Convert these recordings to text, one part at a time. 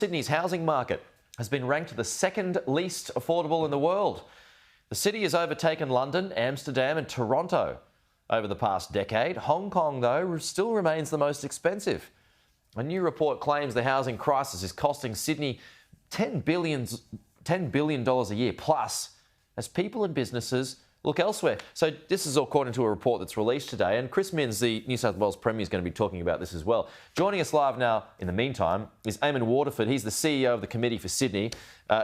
Sydney's housing market has been ranked the second least affordable in the world. The city has overtaken London, Amsterdam and Toronto over the past decade. Hong Kong, though, still remains the most expensive. A new report claims the housing crisis is costing Sydney $10 billion a year plus as people and businesses look elsewhere. So this is according to a report that's released today, and Chris Minns, the New South Wales Premier, is going to be talking about this as well. Joining us live now, in the meantime, is Eamon Waterford. He's the CEO of the Committee for Sydney,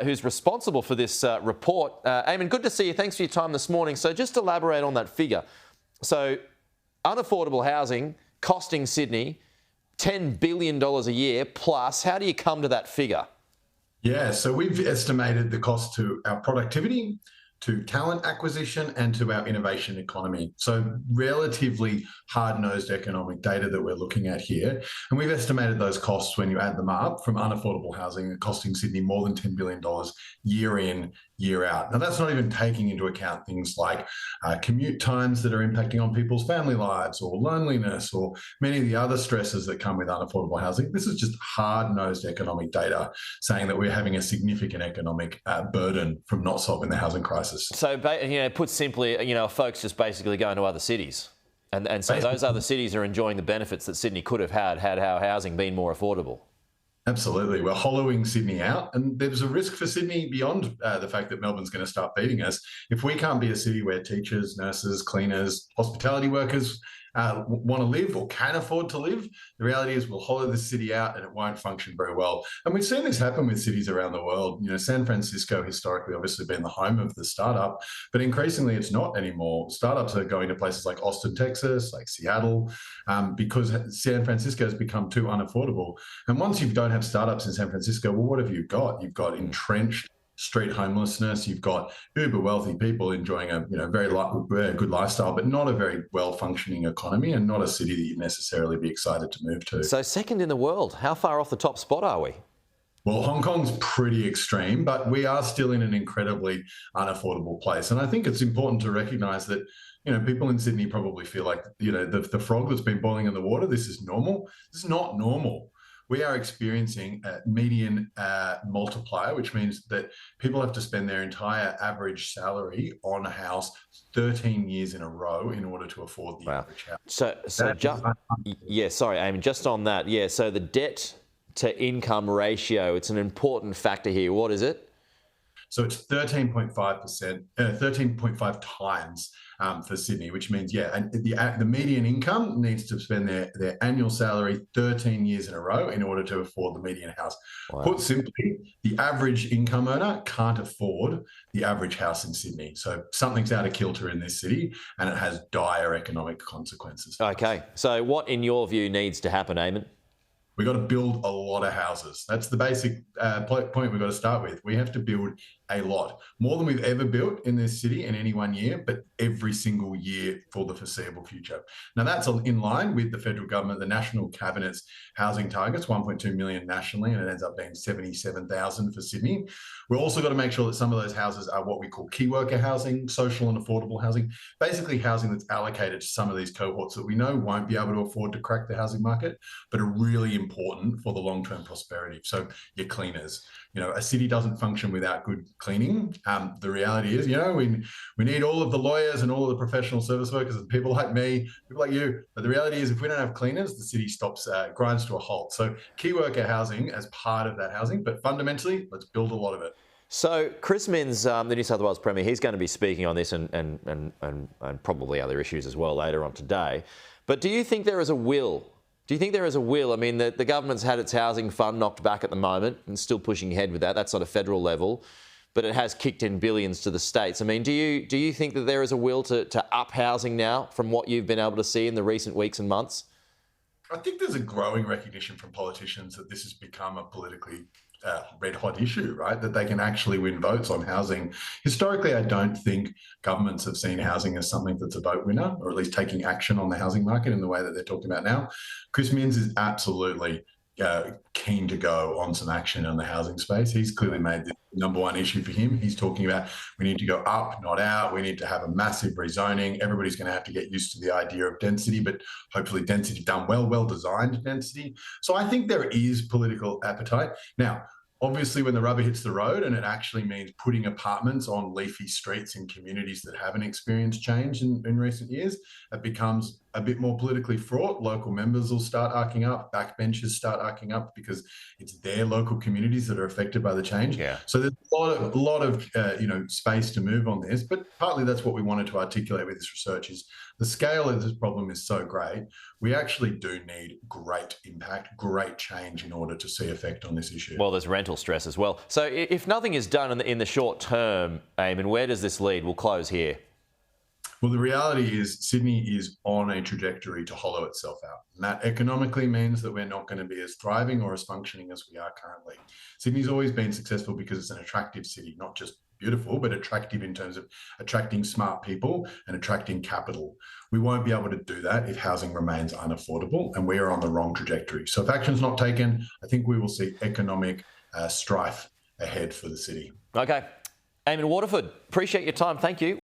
who's responsible for this report. Eamon, good to see you. Thanks for your time this morning. So just elaborate on that figure. So unaffordable housing costing Sydney $10 billion a year plus. How do you come to that figure? Yeah, so we've estimated the cost to our productivity, to talent acquisition and to our innovation economy. So relatively hard-nosed economic data that we're looking at here. And we've estimated those costs when you add them up from unaffordable housing costing Sydney more than $10 billion year in, year out. Now, that's not even taking into account things like commute times that are impacting on people's family lives or loneliness or many of the other stresses that come with unaffordable housing. This is just hard-nosed economic data saying that we're having a significant economic burden from not solving the housing crisis. So, put simply, folks just basically going to other cities. And so those other cities are enjoying the benefits that Sydney could have had our housing been more affordable. Absolutely. We're hollowing Sydney out, and there's a risk for Sydney beyond the fact that Melbourne's going to start beating us. If we can't be a city where teachers, nurses, cleaners, hospitality workers want to live or can afford to live, the reality is we'll hollow the city out and it won't function very well. And we've seen this happen with cities around the world. San Francisco historically obviously been the home of the startup, but increasingly it's not anymore. Startups are going to places like Austin, Texas, like Seattle, because San Francisco has become too unaffordable. And once you don't have startups in San Francisco, well, what have you got? You've got entrenched street homelessness. You've got uber wealthy people enjoying a very good lifestyle, but not a very well functioning economy, and not a city that you'd necessarily be excited to move to. So second in the world, how far off the top spot are we? Well, Hong Kong's pretty extreme, but we are still in an incredibly unaffordable place. And I think it's important to recognise that people in Sydney probably feel like the frog that's been boiling in the water. This is normal. This is not normal. We are experiencing a median multiplier, which means that people have to spend their entire average salary on a house 13 years in a row in order to afford the average house. Sorry, Eamon, just on that. Yeah, so the debt to income ratio, it's an important factor here. What is it? So it's 13.5 times for Sydney, which means, and the median income needs to spend their annual salary 13 years in a row in order to afford the median house. Wow. Put simply, the average income earner can't afford the average house in Sydney. So something's out of kilter in this city, and it has dire economic consequences. Okay, so what, in your view, needs to happen, Eamon? We've got to build a lot of houses. That's the basic point we've got to start with. We have to build a lot, more than we've ever built in this city in any one year, but every single year for the foreseeable future. Now, that's in line with the federal government, the National Cabinet's housing targets, 1.2 million nationally, and it ends up being 77,000 for Sydney. We've also got to make sure that some of those houses are what we call key worker housing, social and affordable housing, basically housing that's allocated to some of these cohorts that we know won't be able to afford to crack the housing market, but are really important for the long-term prosperity. So your cleaners. A city doesn't function without good cleaning. The reality is, we need all of the lawyers and all of the professional service workers and people like me, people like you. But the reality is, if we don't have cleaners, the city grinds to a halt. So key worker housing as part of that housing, but fundamentally, let's build a lot of it. So Chris Minns, the New South Wales Premier, he's going to be speaking on this and probably other issues as well later on today. But do you think there is a will? Do you think there is a will? I mean, the government's had its housing fund knocked back at the moment and still pushing ahead with that. That's on a federal level, but it has kicked in billions to the states. I mean, do you think that there is a will to up housing now from what you've been able to see in the recent weeks and months? I think there's a growing recognition from politicians that this has become a politically red-hot issue, right? That they can actually win votes on housing. Historically, I don't think governments have seen housing as something that's a vote winner, or at least taking action on the housing market in the way that they're talking about now. Chris Minns is absolutely keen to go on some action on the housing space. He's clearly made the number one issue for him. He's talking about we need to go up, not out. We need to have a massive rezoning. Everybody's going to have to get used to the idea of density, but hopefully density done well designed density. So I think there is political appetite. Now, obviously, when the rubber hits the road and it actually means putting apartments on leafy streets in communities that haven't experienced change in recent years, it becomes a bit more politically fraught. Local members will start arcing up, backbenchers start arcing up because it's their local communities that are affected by the change. Yeah. So there's a lot of space to move on this, but partly that's what we wanted to articulate with this research is the scale of this problem is so great. We actually do need great impact, great change in order to see effect on this issue. Well, there's rental stress as well. So if nothing is done in the short term, Eamon, where does this lead? We'll close here. Well, the reality is Sydney is on a trajectory to hollow itself out. And that economically means that we're not going to be as thriving or as functioning as we are currently. Sydney's always been successful because it's an attractive city, not just beautiful, but attractive in terms of attracting smart people and attracting capital. We won't be able to do that if housing remains unaffordable, and we are on the wrong trajectory. So if action's not taken, I think we will see economic strife ahead for the city. Okay. Eamon Waterford, appreciate your time. Thank you.